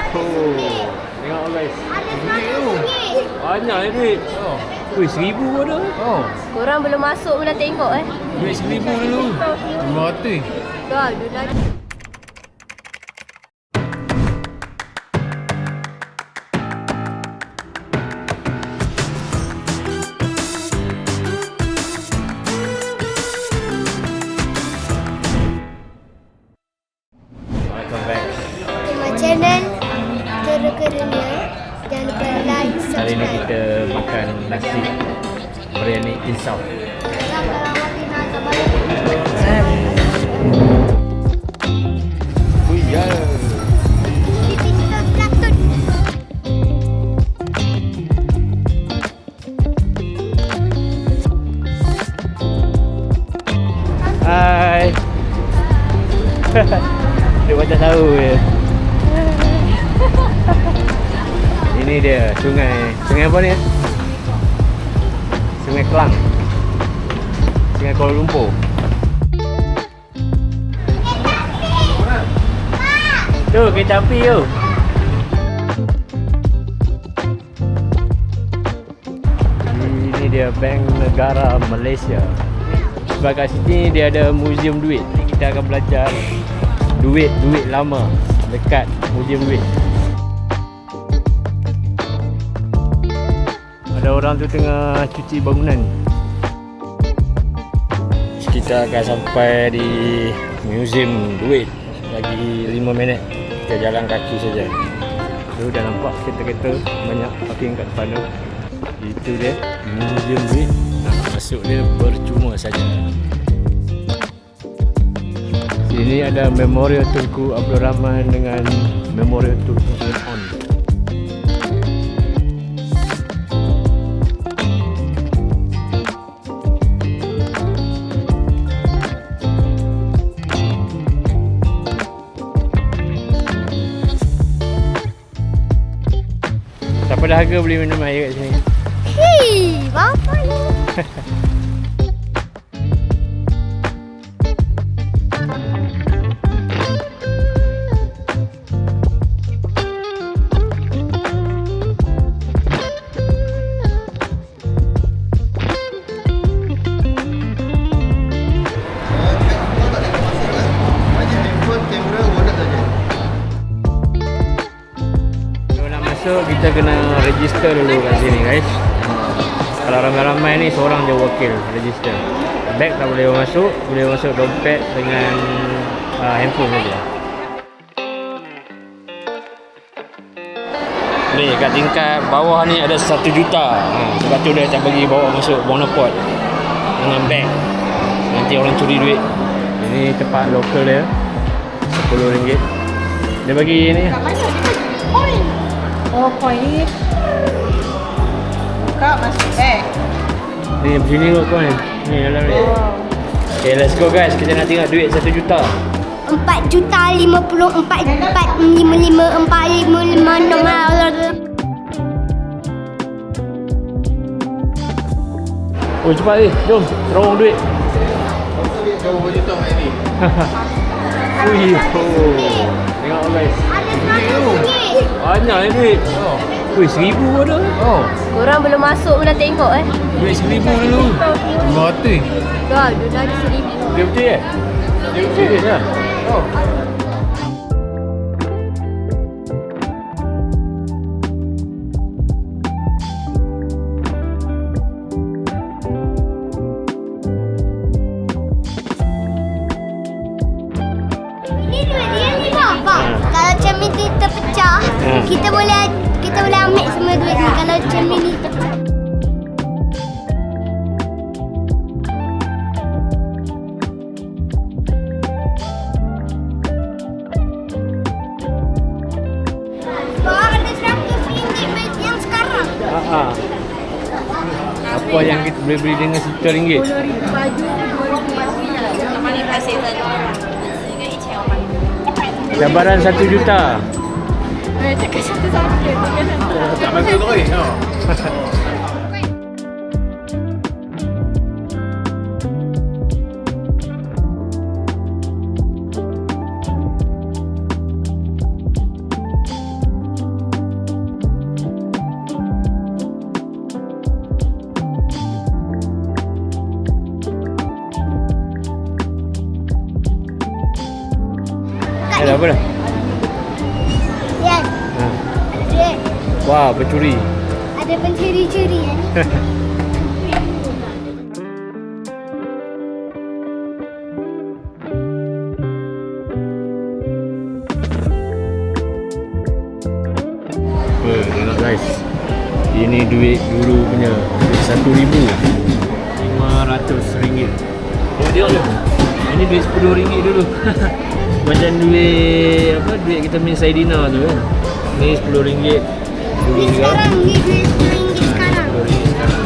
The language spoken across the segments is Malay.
Tengok guys. Ada RM100. Banyak duit. Wih, RM1,000 ada. Korang belum masuk pun dah tengok Duit RM1,000 dulu. RM500. Dah, dia dah. Welcome back. My channel Kera-Keranya. Jangan lupa like, Hari ni subscribe. kita makan nasi biryani insaf. Oh ya. Hai. Dia macam tahu je. Ini dia sungai. Sungai apa ni? Sungai Kelang. Sungai Kuala Lumpur. Tu kereta api tu. Ini dia Bank Negara Malaysia. Sebab kat sini dia ada muzium duit. Ni kita akan belajar duit lama dekat muzium duit. Ada orang tu tengah cuci bangunan. Kita akan sampai di muzium duit lagi 5 minit. Kita jalan kaki saja. Tu dah nampak kereta-kereta banyak parking kat depan tu. Itu dia muzium duit. Masuk dia percuma saja. Sini ada memorial Tunku Abdul Rahman dengan memorial Tunku On. Siapa dahaga boleh minum air kat sini? Hei, apa ni? Kalau nak masuk kita kena register dulu kat sini guys. Kalau ramai-ramai ni seorang je wakil register. Beg tak boleh masuk dompet dengan handphone saja. Ni kat tingkat bawah ni ada 1 juta. Sebab tu dia tak bagi bawa masuk monopod dengan beg. Nanti orang curi duit. Ini tempat lokal dia. RM10. Dia bagi ni. Oh, coin ni. Buka masuk beg. Ni sini kot kau ni. Ni dalam ni. Okay, let's go guys. Kita nak tengok duit 1 juta. 4,50,4,455,455. Oh cepat ni. Jom. Terowong duit. Berapa juta hari ni? Ui. Tengok guys. Ada RM100. Banyak ni duit. Ui, RM1,000 ada. Korang belum masuk pun dah tengok Duit RM1,000 dulu. RM500. Dah, dia dah RM1,000. Dia betul ke? Dia betul ke? Ya. Ini duit dia ni bapa. Kalau cermin ni terpecah, kita boleh ambil semua duit ni kalau cermin ni terpecah. Bawah ada RM100 yang sekarang. Apa yang kita boleh beli dengan RM1 RM10,000 baju, RM2,000. Cabaran 1 juta. Cakap satu-satu. Tak bantu terus. Apa dah? Lihat. Ha. Lihat. Wah, pencuri. Ada pencuri-curi ya. Tengok guys. Ini duit dulu punya. Duit RM1,500. Oh, tengok tu. Ini duit RM10 dulu. Macam duit apa? Duit kita main Saidina tu kan. Ni RM10 Ni dulu juga. sekarang ni duit RM10 sekarang. RM10 sekarang.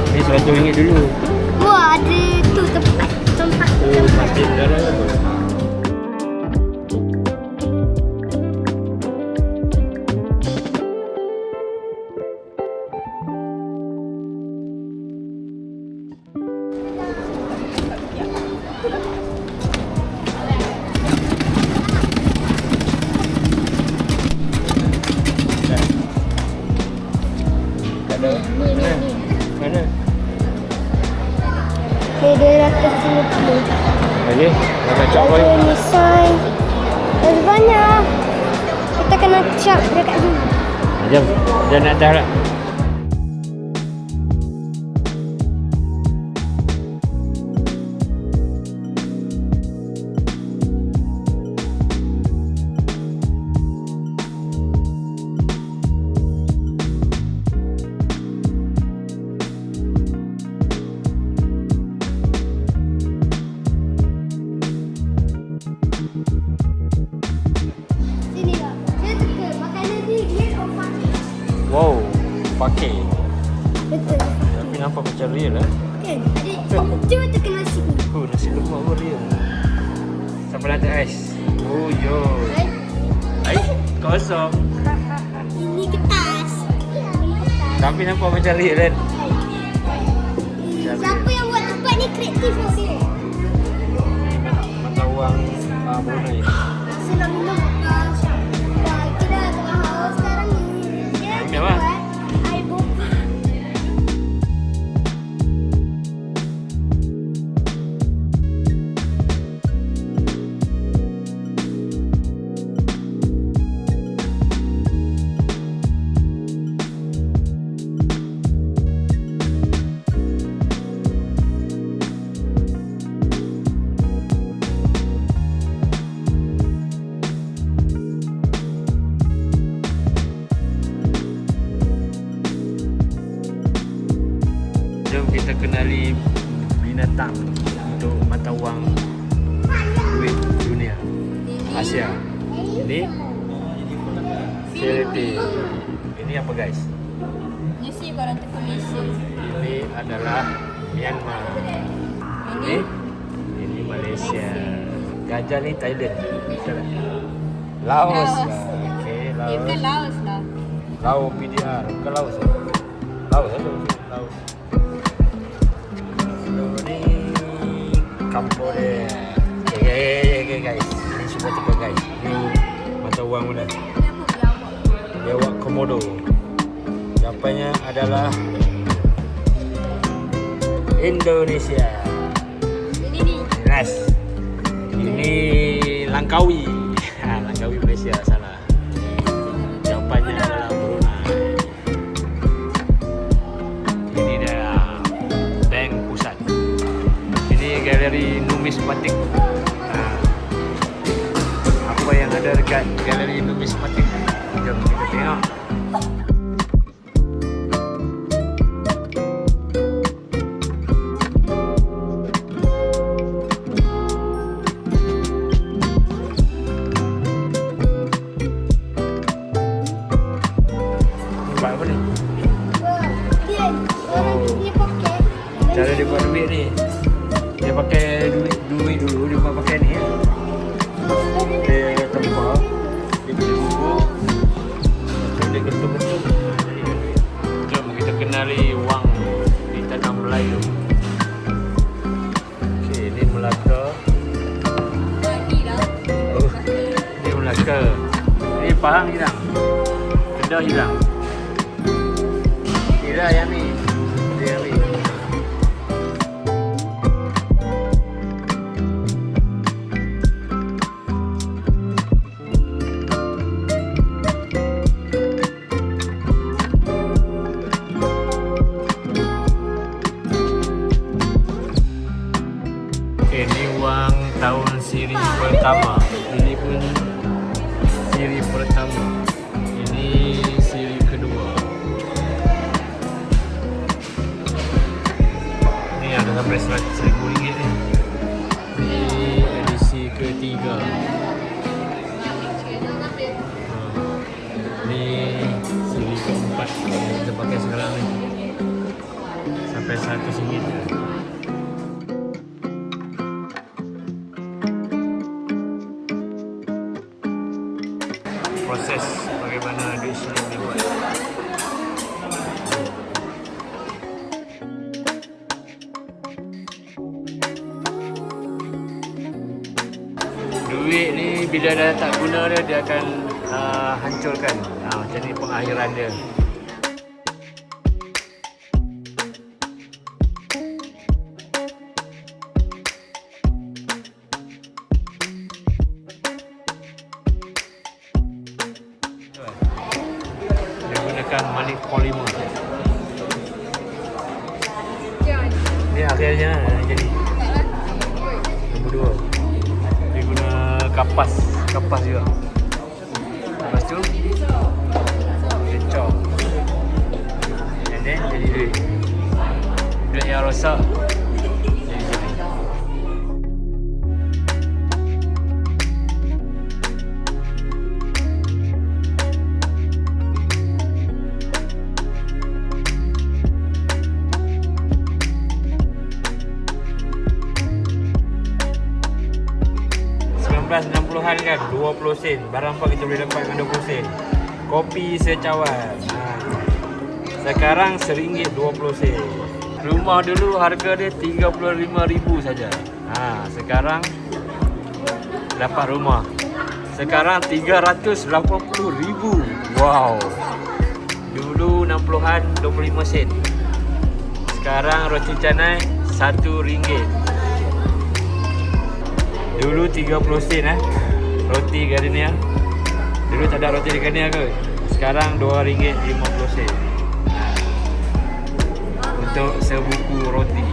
Ni RM100 dulu. Wah, ada tu tempat. Oh, masjid negara kan tu. Mana? RM250. Lagi? Nak kacau apa? Ada ni sign. Ada banyak. Kita kena cap dekat sini. Jom. Jom nak atas lah. Sini tak? Saya suka makanan ni real or fake? Wow. Pakai. Betul. Tapi nampak macam real lah. Kan? Adik, cuba tekan nasi ni. Oh, nasi lemak pun real. Siapa nak tak ais? Oh, yo. Kan? Ais kosong. Ini kertas. Tapi nampak macam real kan? Siapa yang buat tempat ni kreatif ni? Mata wang Brunei. Rasa nak minum. Kita tengah haus sekarang ni. Dia Ambil apa? buat air boba. Jom kita kenali binatang untuk mata wang duit dunia Asia. Ini Philippines. Ini apa guys? You see barang tu Malaysia. Ini adalah Myanmar. Ini Malaysia. Gajah ni Thailand. Betul tak? Laos. Laos. Okey, Eh, bukan Laos. Laos lah. Laos PDR. Bukan Laos. Laos tu. Laos. Ini Cambodia. Okay guys. Ini semua tempat guys. Ini mata wang mana? Biawak Komodo. Jawapannya adalah Indonesia. Ini ni. Nice. Ini Langkawi. Langkawi Malaysia salah. Jawapannya adalah Brunei. Ini dah Bank Pusat. Ini galeri numismatik. Apa yang ada dekat galeri numismatik? Jom kita tengok. Buat apa ni? Dia orang punya poket. Cara dia buat duit ni. Dia pakai duit dulu, dia buat pakai ni. Dia tempah, dia beli bubuk, lepas tu dia getuk-getuk. Jadi duit. Jom kita kenali wang di tanah Melayu. Okey, ni Melaka. Ni lah. Oh, ni Melaka. Ni Pahang hilang. Kedah hilang. Kira yang ni. Dia yang ni. pertama. Ini siri kedua. Ni ada sampai RM100,000 ni. Ini edisi ketiga. Ni siri keempat yang kita pakai sekarang ni. Sampai RM100 je. Proses bagaimana duit shilling dibuat. Duit ni bila dah tak guna dia akan hancurkan. Macam ni pengakhiran dia. Dia gunakan manik polimer. Ni akhirnya jadi nombor 2. Dia guna kapas juga. Lepas tu kecor. And then jadi duit yang rosak jadi. $19.60 kan, 20 sen. Barang apa kita boleh dapat dengan 20 sen. Kopi secawan. Sekarang RM1.20. Rumah dulu harga dia RM35,000 saja. Sekarang dapat rumah. Sekarang RM380,000. Wow. Dulu 60-an 25 sen. Sekarang roti canai RM1. Dulu 30 sen roti gardenia. Dulu tak ada roti gardenia ke? Sekarang RM2.50 untuk sebuku roti.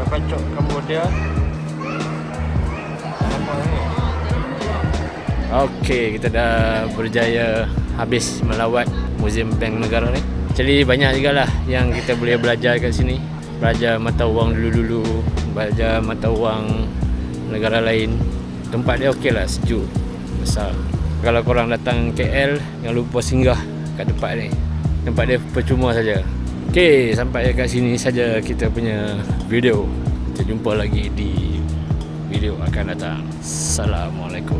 Pancok Cambodia. Okey, kita dah berjaya habis melawat Muzium Bank Negara ni. Jadi banyak juga lah yang kita boleh belajar kat sini. Belajar mata wang dulu-dulu, belajar mata wang negara lain. Tempat dia okey lah, sejuk, besar. Kalau korang datang KL, jangan lupa singgah kat tempat ni. Tempat dia percuma saja. Okey, sampai kat sini saja kita punya video. Kita jumpa lagi di video akan datang. Assalamualaikum.